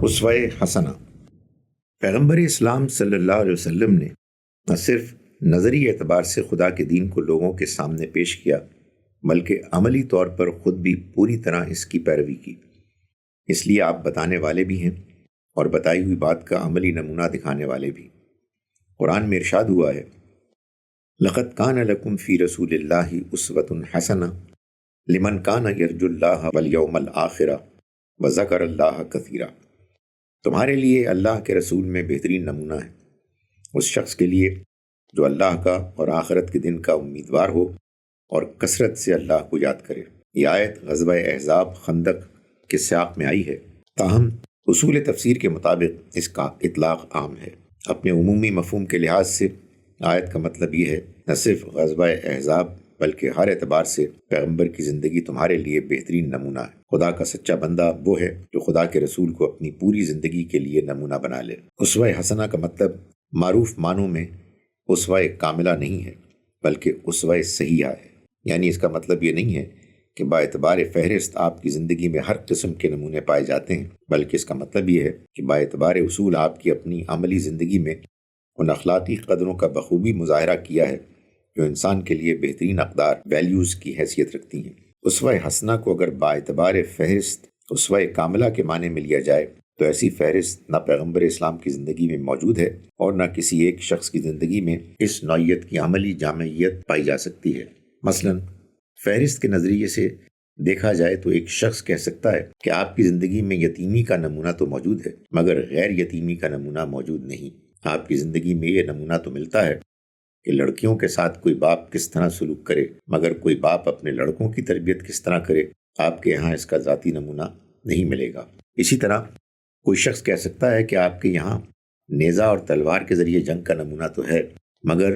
اسوہ حسنہ۔ پیغمبر اسلام صلی اللہ علیہ وسلم نے نہ صرف نظری اعتبار سے خدا کے دین کو لوگوں کے سامنے پیش کیا بلکہ عملی طور پر خود بھی پوری طرح اس کی پیروی کی۔ اس لیے آپ بتانے والے بھی ہیں اور بتائی ہوئی بات کا عملی نمونہ دکھانے والے بھی۔ قرآن میں ارشاد ہوا ہے، لَقَدْ كَانَ لَكُمْ فِي رَسُولِ اللَّهِ أُسْوَةٌ حَسَنَةٌ لِمَنْ كَانَ يَرْجُو اللَّهَ وَالْيَوْمَ الْآخِرَ وَذَكَرَ اللَّهَ كَثِيرًا۔ تمہارے لیے اللہ کے رسول میں بہترین نمونہ ہے اس شخص کے لیے جو اللہ کا اور آخرت کے دن کا امیدوار ہو اور کثرت سے اللہ کو یاد کرے۔ یہ آیت غزوہ احزاب خندق کے سیاق میں آئی ہے، تاہم اصول تفسیر کے مطابق اس کا اطلاق عام ہے۔ اپنے عمومی مفہوم کے لحاظ سے آیت کا مطلب یہ ہے، نہ صرف غزوہ احزاب بلکہ ہر اعتبار سے پیغمبر کی زندگی تمہارے لیے بہترین نمونہ ہے۔ خدا کا سچا بندہ وہ ہے جو خدا کے رسول کو اپنی پوری زندگی کے لیے نمونہ بنا لے۔ اسوہ حسنہ کا مطلب معروف معنوں میں اسوہ کاملہ نہیں ہے بلکہ اسوہ صحیحہ ہے، یعنی اس کا مطلب یہ نہیں ہے کہ با اعتبار فہرست آپ کی زندگی میں ہر قسم کے نمونے پائے جاتے ہیں، بلکہ اس کا مطلب یہ ہے کہ با اعتبار اصول آپ کی اپنی عملی زندگی میں ان اخلاقی قدروں کا بخوبی مظاہرہ کیا ہے جو انسان کے لیے بہترین اقدار ویلیوز کی حیثیت رکھتی ہیں۔ اسوہ حسنہ کو اگر با اعتبار فہرست اسوہ کاملہ کے معنی میں لیا جائے تو ایسی فہرست نہ پیغمبر اسلام کی زندگی میں موجود ہے اور نہ کسی ایک شخص کی زندگی میں اس نوعیت کی عملی جامعیت پائی جا سکتی ہے۔ مثلاً فہرست کے نظریے سے دیکھا جائے تو ایک شخص کہہ سکتا ہے کہ آپ کی زندگی میں یتیمی کا نمونہ تو موجود ہے مگر غیر یتیمی کا نمونہ موجود نہیں۔ آپ کی زندگی میں یہ نمونہ تو ملتا ہے کہ لڑکیوں کے ساتھ کوئی باپ کس طرح سلوک کرے مگر کوئی باپ اپنے لڑکوں کی تربیت کس طرح کرے، آپ کے یہاں اس کا ذاتی نمونہ نہیں ملے گا۔ اسی طرح کوئی شخص کہہ سکتا ہے کہ آپ کے یہاں نیزہ اور تلوار کے ذریعے جنگ کا نمونہ تو ہے مگر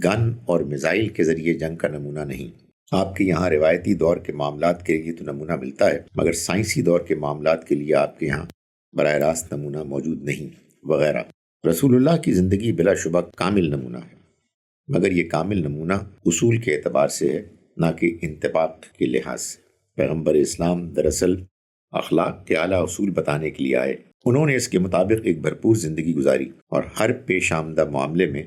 گن اور میزائل کے ذریعے جنگ کا نمونہ نہیں۔ آپ کے یہاں روایتی دور کے معاملات کے لیے تو نمونہ ملتا ہے مگر سائنسی دور کے معاملات کے لیے آپ کے یہاں براہ راست نمونہ موجود نہیں، وغیرہ۔ رسول اللہ کی زندگی بلا شبہ کامل نمونہ ہے مگر یہ کامل نمونہ اصول کے اعتبار سے ہے نہ کہ انطباق کے لحاظ سے۔ پیغمبر اسلام دراصل اخلاق کے اعلیٰ اصول بتانے کے لیے آئے۔ انہوں نے اس کے مطابق ایک بھرپور زندگی گزاری اور ہر پیش آمدہ معاملے میں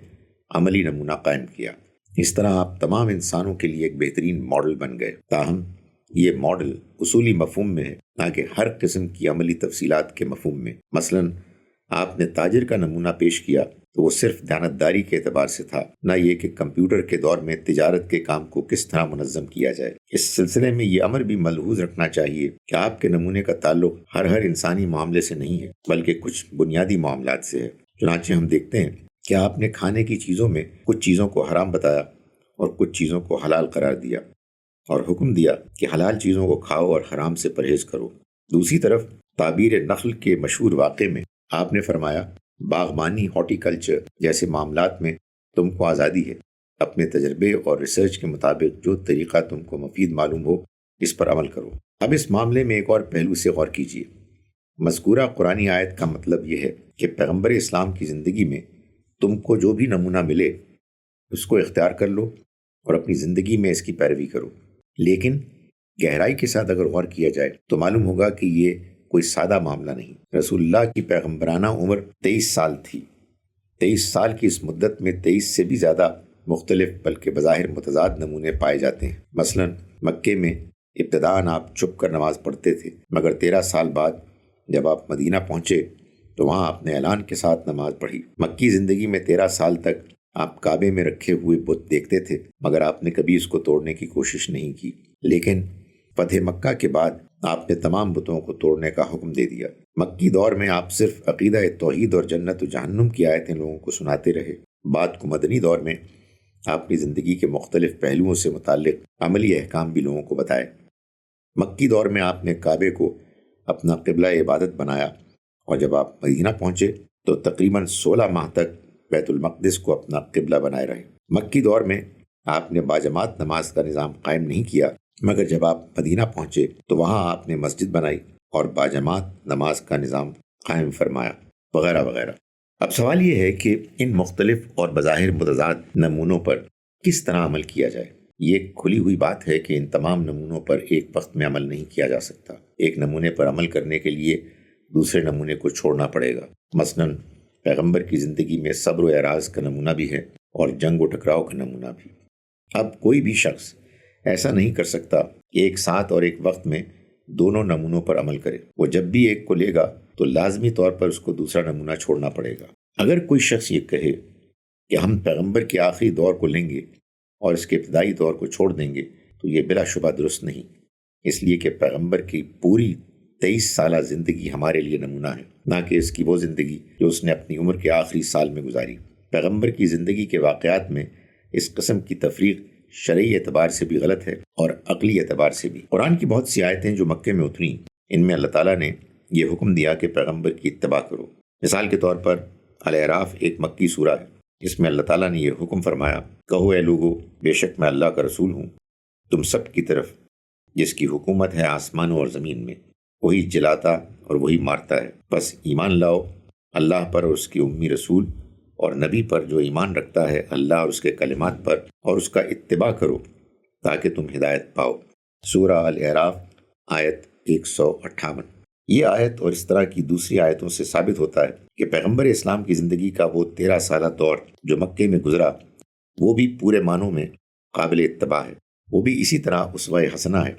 عملی نمونہ قائم کیا۔ اس طرح آپ تمام انسانوں کے لیے ایک بہترین ماڈل بن گئے، تاہم یہ ماڈل اصولی مفہوم میں ہے نہ کہ ہر قسم کی عملی تفصیلات کے مفہوم میں۔ مثلاً آپ نے تاجر کا نمونہ پیش کیا تو وہ صرف دیانتداری کے اعتبار سے تھا، نہ یہ کہ کمپیوٹر کے دور میں تجارت کے کام کو کس طرح منظم کیا جائے۔ اس سلسلے میں یہ امر بھی ملحوظ رکھنا چاہیے کہ آپ کے نمونے کا تعلق ہر انسانی معاملے سے نہیں ہے بلکہ کچھ بنیادی معاملات سے ہے۔ چنانچہ ہم دیکھتے ہیں کہ آپ نے کھانے کی چیزوں میں کچھ چیزوں کو حرام بتایا اور کچھ چیزوں کو حلال قرار دیا اور حکم دیا کہ حلال چیزوں کو کھاؤ اور حرام سے پرہیز کرو۔ دوسری طرف تعبیر نخل کے مشہور واقعے میں آپ نے فرمایا، باغبانی، ہارٹی کلچر جیسے معاملات میں تم کو آزادی ہے، اپنے تجربے اور ریسرچ کے مطابق جو طریقہ تم کو مفید معلوم ہو اس پر عمل کرو۔ اب اس معاملے میں ایک اور پہلو سے غور کیجیے۔ مذکورہ قرآنی آیت کا مطلب یہ ہے کہ پیغمبر اسلام کی زندگی میں تم کو جو بھی نمونہ ملے اس کو اختیار کر لو اور اپنی زندگی میں اس کی پیروی کرو۔ لیکن گہرائی کے ساتھ اگر غور کیا جائے تو معلوم ہوگا کہ یہ کوئی سادہ معاملہ نہیں۔ رسول اللہ کی پیغمبرانہ عمر 23 سال تھی۔ 23 سال کی اس مدت میں 23 سے بھی زیادہ مختلف بلکہ بظاہر متضاد نمونے پائے جاتے ہیں۔ مثلا مکے میں ابتداءً آپ چھپ کر نماز پڑھتے تھے مگر 13 سال بعد جب آپ مدینہ پہنچے تو وہاں آپ نے اعلان کے ساتھ نماز پڑھی۔ مکی زندگی میں 13 سال تک آپ کعبے میں رکھے ہوئے بت دیکھتے تھے مگر آپ نے کبھی اس کو توڑنے کی کوشش نہیں کی، لیکن فتح مکہ کے بعد آپ نے تمام بتوں کو توڑنے کا حکم دے دیا۔ مکی دور میں آپ صرف عقیدہ توحید اور جنت و جہنم کی آیتیں لوگوں کو سناتے رہے۔ بعد کو مدنی دور میں آپ کی زندگی کے مختلف پہلوؤں سے متعلق عملی احکام بھی لوگوں کو بتائے۔ مکی دور میں آپ نے کعبے کو اپنا قبلہ عبادت بنایا اور جب آپ مدینہ پہنچے تو تقریباً 16 ماہ تک بیت المقدس کو اپنا قبلہ بنائے رہے۔ مکی دور میں آپ نے باجماعت نماز کا نظام قائم نہیں کیا مگر جب آپ مدینہ پہنچے تو وہاں آپ نے مسجد بنائی اور باجماعت نماز کا نظام قائم فرمایا، وغیرہ وغیرہ۔ اب سوال یہ ہے کہ ان مختلف اور بظاہر متضاد نمونوں پر کس طرح عمل کیا جائے۔ یہ کھلی ہوئی بات ہے کہ ان تمام نمونوں پر ایک وقت میں عمل نہیں کیا جا سکتا۔ ایک نمونے پر عمل کرنے کے لیے دوسرے نمونے کو چھوڑنا پڑے گا۔ مثلاً پیغمبر کی زندگی میں صبر و اعراض کا نمونہ بھی ہے اور جنگ و ٹکراؤ کا نمونہ بھی۔ اب کوئی بھی شخص ایسا نہیں کر سکتا کہ ایک ساتھ اور ایک وقت میں دونوں نمونوں پر عمل کرے۔ وہ جب بھی ایک کو لے گا تو لازمی طور پر اس کو دوسرا نمونہ چھوڑنا پڑے گا۔ اگر کوئی شخص یہ کہے کہ ہم پیغمبر کے آخری دور کو لیں گے اور اس کے ابتدائی دور کو چھوڑ دیں گے تو یہ بلا شبہ درست نہیں، اس لیے کہ پیغمبر کی پوری 23 سالہ زندگی ہمارے لیے نمونہ ہے، نہ کہ اس کی وہ زندگی جو اس نے اپنی عمر کے آخری سال میں گزاری۔ پیغمبر کی زندگی کے واقعات میں اس قسم کی تفریق شرعی اعتبار سے بھی غلط ہے اور عقلی اعتبار سے بھی۔ قرآن کی بہت سی آیتیں جو مکے میں اتریں، ان میں اللہ تعالیٰ نے یہ حکم دیا کہ پیغمبر کی اتباع کرو۔ مثال کے طور پر الاعراف ایک مکی سورہ ہے، جس میں اللہ تعالیٰ نے یہ حکم فرمایا، کہو اے لوگو، بے شک میں اللہ کا رسول ہوں تم سب کی طرف، جس کی حکومت ہے آسمانوں اور زمین میں، وہی جلاتا اور وہی مارتا ہے، بس ایمان لاؤ اللہ پر اور اس کی امی رسول اور نبی پر جو ایمان رکھتا ہے اللہ اور اس کے کلمات پر، اور اس کا اتباع کرو تاکہ تم ہدایت پاؤ۔ سورہ الاعراف آیت 158۔ یہ آیت اور اس طرح کی دوسری آیتوں سے ثابت ہوتا ہے کہ پیغمبر اسلام کی زندگی کا وہ 13 سالہ دور جو مکے میں گزرا، وہ بھی پورے معنوں میں قابل اتباع ہے۔ وہ بھی اسی طرح اسوہ حسنہ ہے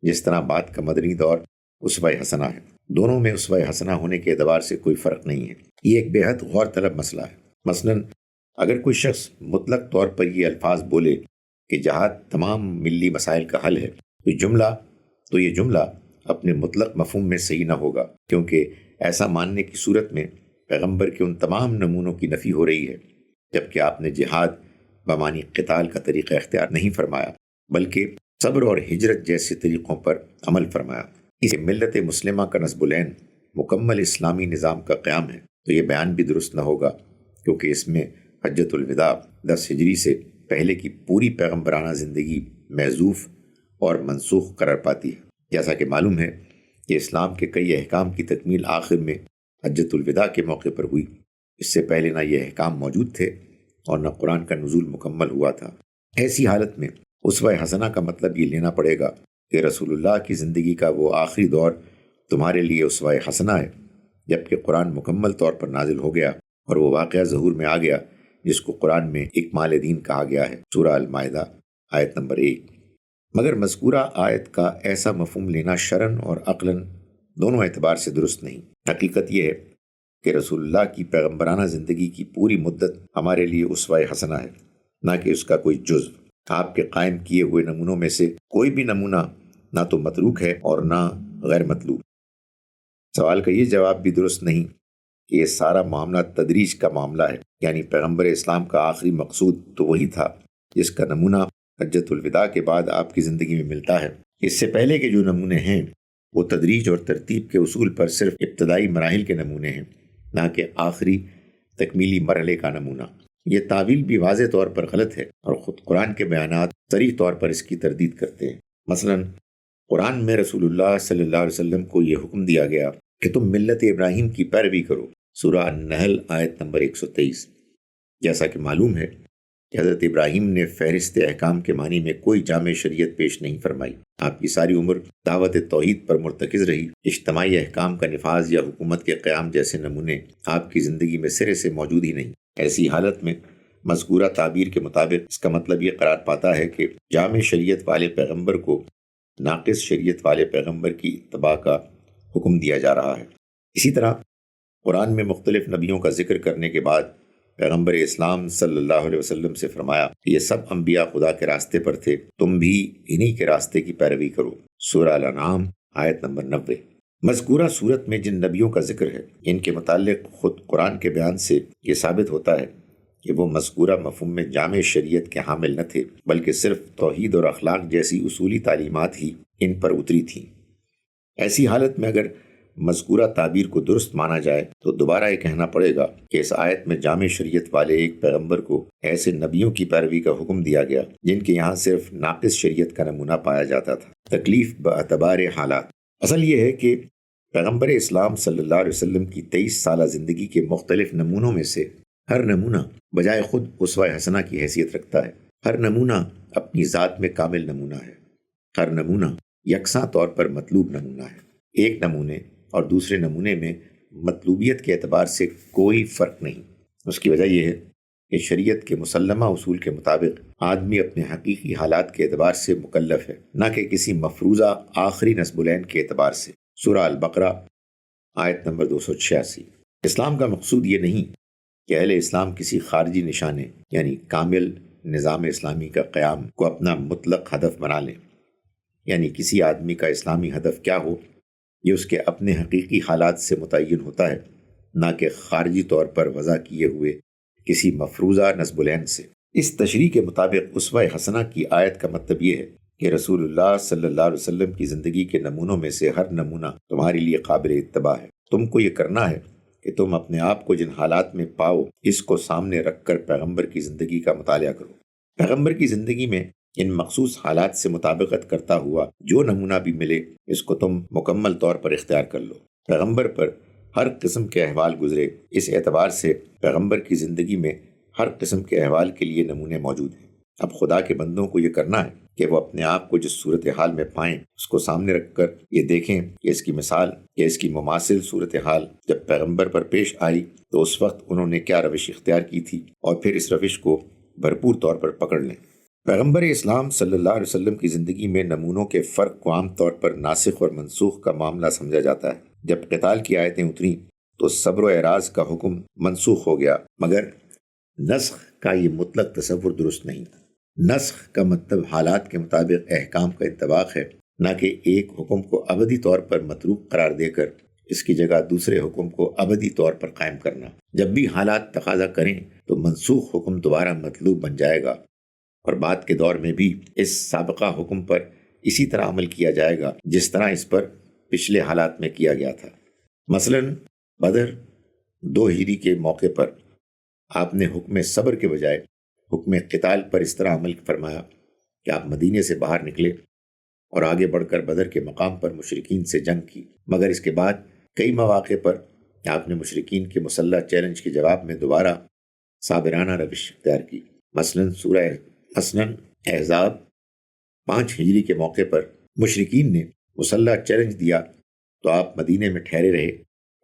جس طرح بعد کا مدنی دور اسوہ حسنہ ہے۔ دونوں میں اسوہ حسنہ ہونے کے اعتبار سے کوئی فرق نہیں ہے۔ یہ ایک بے حد غور طلب مسئلہ ہے۔ مثلاً اگر کوئی شخص مطلق طور پر یہ الفاظ بولے کہ جہاد تمام ملی مسائل کا حل ہے تو یہ جملہ اپنے مطلق مفہوم میں صحیح نہ ہوگا، کیونکہ ایسا ماننے کی صورت میں پیغمبر کے ان تمام نمونوں کی نفی ہو رہی ہے، جبکہ آپ نے جہاد بمعنی قتال کا طریقہ اختیار نہیں فرمایا بلکہ صبر اور ہجرت جیسے طریقوں پر عمل فرمایا۔ اس ملت مسلمہ کا نصب العین مکمل اسلامی نظام کا قیام ہے، تو یہ بیان بھی درست نہ ہوگا، کیونکہ اس میں حجۃ الوداع 10 ہجری سے پہلے کی پوری پیغمبرانہ زندگی محذوف اور منسوخ قرار پاتی ہے۔ جیسا کہ معلوم ہے کہ اسلام کے کئی احکام کی تکمیل آخر میں حجۃ الوداع کے موقع پر ہوئی، اس سے پہلے نہ یہ احکام موجود تھے اور نہ قرآن کا نزول مکمل ہوا تھا۔ ایسی حالت میں اسوہ حسنہ کا مطلب یہ لینا پڑے گا کہ رسول اللہ کی زندگی کا وہ آخری دور تمہارے لیے اسوہ حسنہ ہے، جبکہ قرآن مکمل طور پر نازل ہو گیا اور وہ واقعہ ظہور میں آ گیا جس کو قرآن میں اکمال دین کہا گیا ہے، سورہ المائدہ آیت نمبر 1۔ مگر مذکورہ آیت کا ایسا مفہوم لینا شرعاً اور عقلاً دونوں اعتبار سے درست نہیں۔ حقیقت یہ ہے کہ رسول اللہ کی پیغمبرانہ زندگی کی پوری مدت ہمارے لیے اسوہ حسنہ ہے، نہ کہ اس کا کوئی جزو۔ آپ کے قائم کیے ہوئے نمونوں میں سے کوئی بھی نمونہ نہ تو متروک ہے اور نہ غیر مطلوب۔ سوال کا یہ جواب بھی درست نہیں کہ یہ سارا معاملہ تدریج کا معاملہ ہے، یعنی پیغمبر اسلام کا آخری مقصود تو وہی تھا جس کا نمونہ حجۃ الوداع کے بعد آپ کی زندگی میں ملتا ہے۔ اس سے پہلے کے جو نمونے ہیں وہ تدریج اور ترتیب کے اصول پر صرف ابتدائی مراحل کے نمونے ہیں، نہ کہ آخری تکمیلی مرحلے کا نمونہ۔ یہ تعویل بھی واضح طور پر غلط ہے اور خود قرآن کے بیانات صریح طور پر اس کی تردید کرتے ہیں۔ مثلاً قرآن میں رسول اللہ صلی اللہ علیہ وسلم کو یہ حکم دیا گیا کہ تم ملت ابراہیم کی پیروی کرو، سورہ النحل آیت نمبر 123۔ جیسا کہ معلوم ہے کہ حضرت ابراہیم نے فہرست احکام کے معنی میں کوئی جامع شریعت پیش نہیں فرمائی۔ آپ کی ساری عمر دعوت توحید پر مرتکز رہی۔ اجتماعی احکام کا نفاذ یا حکومت کے قیام جیسے نمونے آپ کی زندگی میں سرے سے موجود ہی نہیں۔ ایسی حالت میں مذکورہ تعبیر کے مطابق اس کا مطلب یہ قرار پاتا ہے کہ جامع شریعت والے پیغمبر کو ناقص شریعت والے پیغمبر کی اتباع کا حکم دیا جا رہا ہے۔ اسی طرح قرآن میں مختلف نبیوں کا ذکر کرنے کے بعد پیغمبر اسلام صلی اللہ علیہ وسلم سے فرمایا کہ یہ سب انبیاء خدا کے راستے پر تھے، تم بھی انہی کے راستے کی پیروی کرو، سورہ الانعام آیت نمبر 90۔ مذکورہ صورت میں جن نبیوں کا ذکر ہے ان کے متعلق خود قرآن کے بیان سے یہ ثابت ہوتا ہے کہ وہ مذکورہ مفہوم میں جامع شریعت کے حامل نہ تھے، بلکہ صرف توحید اور اخلاق جیسی اصولی تعلیمات ہی ان پر اتری تھیں۔ ایسی حالت میں اگر مذکورہ تعبیر کو درست مانا جائے تو دوبارہ یہ کہنا پڑے گا کہ اس آیت میں جامع شریعت والے ایک پیغمبر کو ایسے نبیوں کی پیروی کا حکم دیا گیا جن کے یہاں صرف ناقص شریعت کا نمونہ پایا جاتا تھا۔ تکلیف باعتبار حالات۔ اصل یہ ہے کہ پیغمبر اسلام صلی اللہ علیہ وسلم کی 23 سالہ زندگی کے مختلف نمونوں میں سے ہر نمونہ بجائے خود اسوہ حسنہ کی حیثیت رکھتا ہے۔ ہر نمونہ اپنی ذات میں کامل نمونہ ہے۔ ہر نمونہ یکساں طور پر مطلوب نمونہ ہے۔ ایک نمونے اور دوسرے نمونے میں مطلوبیت کے اعتبار سے کوئی فرق نہیں۔ اس کی وجہ یہ ہے کہ شریعت کے مسلمہ اصول کے مطابق آدمی اپنے حقیقی حالات کے اعتبار سے مکلف ہے، نہ کہ کسی مفروضہ آخری نصب العین کے اعتبار سے۔ سورہ البقرہ آیت نمبر 286۔ اسلام کا مقصود یہ نہیں کہ اہل اسلام کسی خارجی نشانے یعنی کامل نظام اسلامی کا قیام کو اپنا مطلق ہدف بنا لیں، یعنی کسی آدمی کا اسلامی ہدف کیا ہو یہ اس کے اپنے حقیقی حالات سے متعین ہوتا ہے، نہ کہ خارجی طور پر وضع کیے ہوئے کسی مفروضہ نصب العین سے۔ اس تشریح کے مطابق اسوہ حسنہ کی آیت کا مطلب یہ ہے کہ رسول اللہ صلی اللہ علیہ وسلم کی زندگی کے نمونوں میں سے ہر نمونہ تمہارے لیے قابل اتباع ہے۔ تم کو یہ کرنا ہے کہ تم اپنے آپ کو جن حالات میں پاؤ اس کو سامنے رکھ کر پیغمبر کی زندگی کا مطالعہ کرو۔ پیغمبر کی زندگی میں ان مخصوص حالات سے مطابقت کرتا ہوا جو نمونہ بھی ملے اس کو تم مکمل طور پر اختیار کر لو۔ پیغمبر پر ہر قسم کے احوال گزرے، اس اعتبار سے پیغمبر کی زندگی میں ہر قسم کے احوال کے لیے نمونے موجود ہیں۔ اب خدا کے بندوں کو یہ کرنا ہے کہ وہ اپنے آپ کو جس صورتحال میں پائیں اس کو سامنے رکھ کر یہ دیکھیں کہ اس کی مثال یا اس کی مماثل صورتحال جب پیغمبر پر پیش آئی تو اس وقت انہوں نے کیا روش اختیار کی تھی، اور پھر اس روش کو بھرپور طور پر پکڑ لیں۔ پیغمبر اسلام صلی اللہ علیہ وسلم کی زندگی میں نمونوں کے فرق کو عام طور پر ناسخ اور منسوخ کا معاملہ سمجھا جاتا ہے۔ جب قتال کی آیتیں اتریں تو صبر و اعراض کا حکم منسوخ ہو گیا، مگر نسخ کا یہ مطلق تصور درست نہیں۔ نسخ کا مطلب حالات کے مطابق احکام کا انطباق ہے، نہ کہ ایک حکم کو ابدی طور پر متروک قرار دے کر اس کی جگہ دوسرے حکم کو ابدی طور پر قائم کرنا۔ جب بھی حالات تقاضا کریں تو منسوخ حکم دوبارہ مطلوب بن جائے گا، اور بعد کے دور میں بھی اس سابقہ حکم پر اسی طرح عمل کیا جائے گا جس طرح اس پر پچھلے حالات میں کیا گیا تھا۔ مثلا بدر 2 ہجری کے موقع پر آپ نے حکم صبر کے بجائے حکم قتال پر اس طرح عمل فرمایا کہ آپ مدینے سے باہر نکلے اور آگے بڑھ کر بدر کے مقام پر مشرکین سے جنگ کی، مگر اس کے بعد کئی مواقع پر آپ نے مشرکین کے مسلح چیلنج کے جواب میں دوبارہ صابرانہ روش اختیار کی۔ مثلا احزاب 5 ہجری کے موقع پر مشرکین نے مسلح چیلنج دیا تو آپ مدینے میں ٹھہرے رہے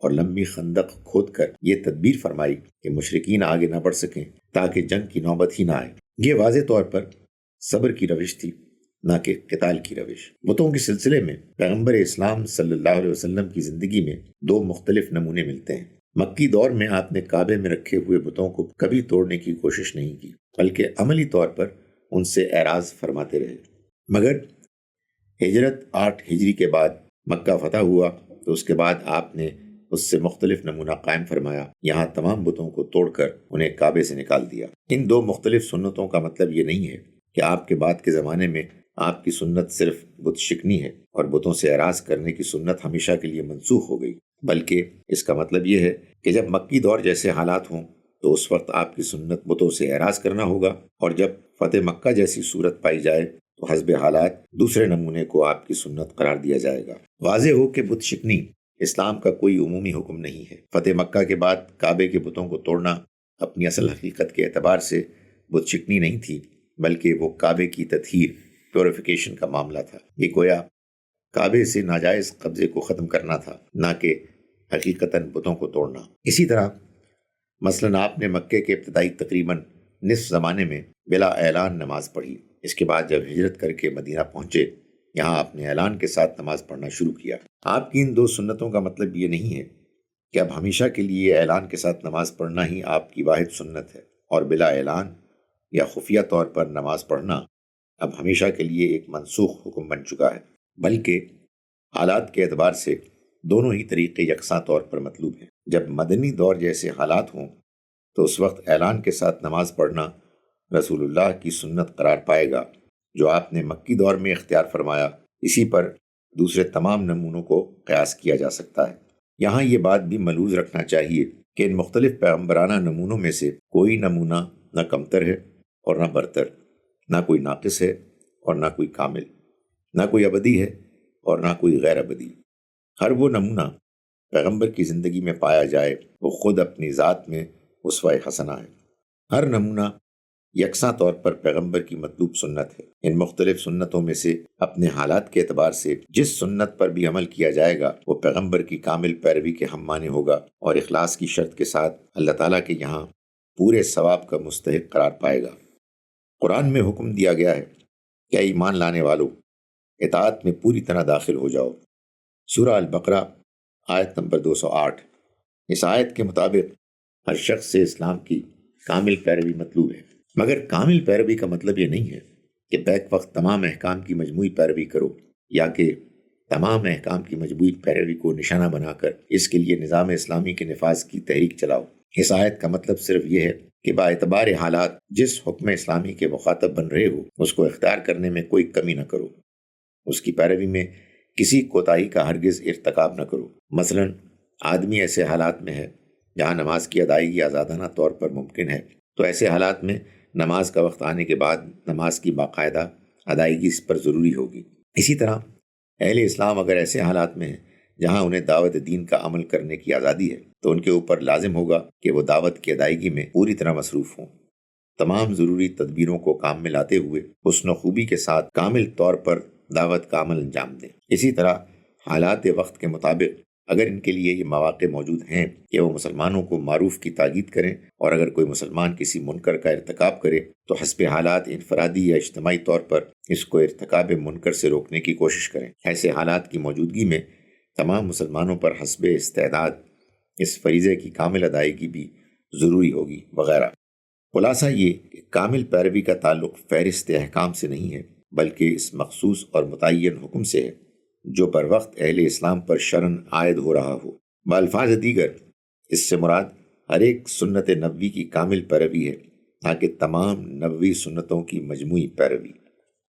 اور لمبی خندق کھود کر یہ تدبیر فرمائی کہ مشرکین آگے نہ بڑھ سکیں تاکہ جنگ کی نوبت ہی نہ آئے۔ یہ واضح طور پر صبر کی روش تھی، نہ کہ قتال کی روش۔ بتوں کے سلسلے میں پیغمبر اسلام صلی اللہ علیہ وسلم کی زندگی میں 2 مختلف نمونے ملتے ہیں۔ مکی دور میں آپ نے کعبے میں رکھے ہوئے بتوں کو کبھی توڑنے کی کوشش نہیں کی، بلکہ عملی طور پر ان سے اعراض فرماتے رہے۔ مگر ہجرت 8 ہجری کے بعد مکہ فتح ہوا تو اس کے بعد آپ نے اس سے مختلف نمونہ قائم فرمایا، یہاں تمام بتوں کو توڑ کر انہیں کعبے سے نکال دیا۔ ان 2 مختلف سنتوں کا مطلب یہ نہیں ہے کہ آپ کے بعد کے زمانے میں آپ کی سنت صرف بت شکنی ہے اور بتوں سے اعراض کرنے کی سنت ہمیشہ کے لیے منسوخ ہو گئی، بلکہ اس کا مطلب یہ ہے کہ جب مکی دور جیسے حالات ہوں تو اس وقت آپ کی سنت بتوں سے اعراض کرنا ہوگا، اور جب فتح مکہ جیسی صورت پائی جائے تو حسب حالات دوسرے نمونے کو آپ کی سنت قرار دیا جائے گا۔ واضح ہو کہ بت شکنی اسلام کا کوئی عمومی حکم نہیں ہے۔ فتح مکہ کے بعد کعبے کے بتوں کو توڑنا اپنی اصل حقیقت کے اعتبار سے بت شکنی نہیں تھی، بلکہ وہ کعبے کی تطہیر پیوریفیکیشن کا معاملہ تھا۔ یہ گویا کعبے سے ناجائز قبضے کو ختم کرنا تھا، نہ کہ حقیقتاً بتوں کو توڑنا۔ اسی طرح مثلا آپ نے مکے کے ابتدائی تقریباً نصف زمانے میں بلا اعلان نماز پڑھی۔ اس کے بعد جب ہجرت کر کے مدینہ پہنچے، یہاں آپ نے اعلان کے ساتھ نماز پڑھنا شروع کیا۔ آپ کی ان 2 سنتوں کا مطلب یہ نہیں ہے کہ اب ہمیشہ کے لیے اعلان کے ساتھ نماز پڑھنا ہی آپ کی واحد سنت ہے، اور بلا اعلان یا خفیہ طور پر نماز پڑھنا اب ہمیشہ کے لیے ایک منسوخ حکم بن چکا ہے، بلکہ حالات کے اعتبار سے دونوں ہی طریقے یکساں طور پر مطلوب ہیں۔ جب مدنی دور جیسے حالات ہوں تو اس وقت اعلان کے ساتھ نماز پڑھنا رسول اللہ کی سنت قرار پائے گا، جو آپ نے مکی دور میں اختیار فرمایا۔ اسی پر دوسرے تمام نمونوں کو قیاس کیا جا سکتا ہے۔ یہاں یہ بات بھی ملحوظ رکھنا چاہیے کہ ان مختلف پیغمبرانہ نمونوں میں سے کوئی نمونہ نہ کمتر ہے اور نہ برتر، نہ کوئی ناقص ہے اور نہ کوئی کامل، نہ کوئی ابدی ہے اور نہ کوئی غیر ابدی۔ ہر وہ نمونہ پیغمبر کی زندگی میں پایا جائے وہ خود اپنی ذات میں اسوہ حسنہ ہے۔ ہر نمونہ یکساں طور پر پیغمبر کی مطلوب سنت ہے۔ ان مختلف سنتوں میں سے اپنے حالات کے اعتبار سے جس سنت پر بھی عمل کیا جائے گا وہ پیغمبر کی کامل پیروی کے ہم معنی ہوگا اور اخلاص کی شرط کے ساتھ اللہ تعالیٰ کے یہاں پورے ثواب کا مستحق قرار پائے گا۔ قرآن میں حکم دیا گیا ہے کہ اے ایمان لانے والو اطاعت میں پوری طرح داخل ہو جاؤ۔ سورہ البقرہ آیت نمبر 208۔ اس آیت کے مطابق ہر شخص سے اسلام کی کامل پیروی مطلوب ہے، مگر کامل پیروی کا مطلب یہ نہیں ہے کہ بیک وقت تمام احکام کی مجموعی پیروی کرو، یا کہ تمام احکام کی مجموعی پیروی کو نشانہ بنا کر اس کے لیے نظام اسلامی کے نفاذ کی تحریک چلاؤ۔ اس آیت کا مطلب صرف یہ ہے کہ با اعتبار حالات جس حکم اسلامی کے مخاطب بن رہے ہو اس کو اختیار کرنے میں کوئی کمی نہ کرو، اس کی پیروی میں کسی کوتاہی کا ہرگز ارتکاب نہ کرو۔ مثلا آدمی ایسے حالات میں ہے جہاں نماز کی ادائیگی آزادانہ طور پر ممکن ہے، تو ایسے حالات میں نماز کا وقت آنے کے بعد نماز کی باقاعدہ ادائیگی اس پر ضروری ہوگی۔ اسی طرح اہل اسلام اگر ایسے حالات میں ہیں جہاں انہیں دعوت دین کا عمل کرنے کی آزادی ہے تو ان کے اوپر لازم ہوگا کہ وہ دعوت کی ادائیگی میں پوری طرح مصروف ہوں، تمام ضروری تدبیروں کو کام میں لاتے ہوئے حسن و خوبی کے ساتھ کامل طور پر دعوت کا عمل انجام دیں۔ اسی طرح حالات وقت کے مطابق اگر ان کے لیے یہ مواقع موجود ہیں کہ وہ مسلمانوں کو معروف کی تاکید کریں، اور اگر کوئی مسلمان کسی منکر کا ارتکاب کرے تو حسب حالات انفرادی یا اجتماعی طور پر اس کو ارتکاب منکر سے روکنے کی کوشش کریں۔ ایسے حالات کی موجودگی میں تمام مسلمانوں پر حسب استعداد اس فریضے کی کامل ادائیگی بھی ضروری ہوگی وغیرہ۔ خلاصہ یہ کہ کامل پیروی کا تعلق فہرست احکام سے نہیں ہے بلکہ اس مخصوص اور متعین حکم سے ہے جو بر وقت اہل اسلام پر شرعاً عائد ہو رہا ہو۔ بالفاظ دیگر اس سے مراد ہر ایک سنت نبوی کی کامل پیروی ہے، تاکہ تمام نبوی سنتوں کی مجموعی پیروی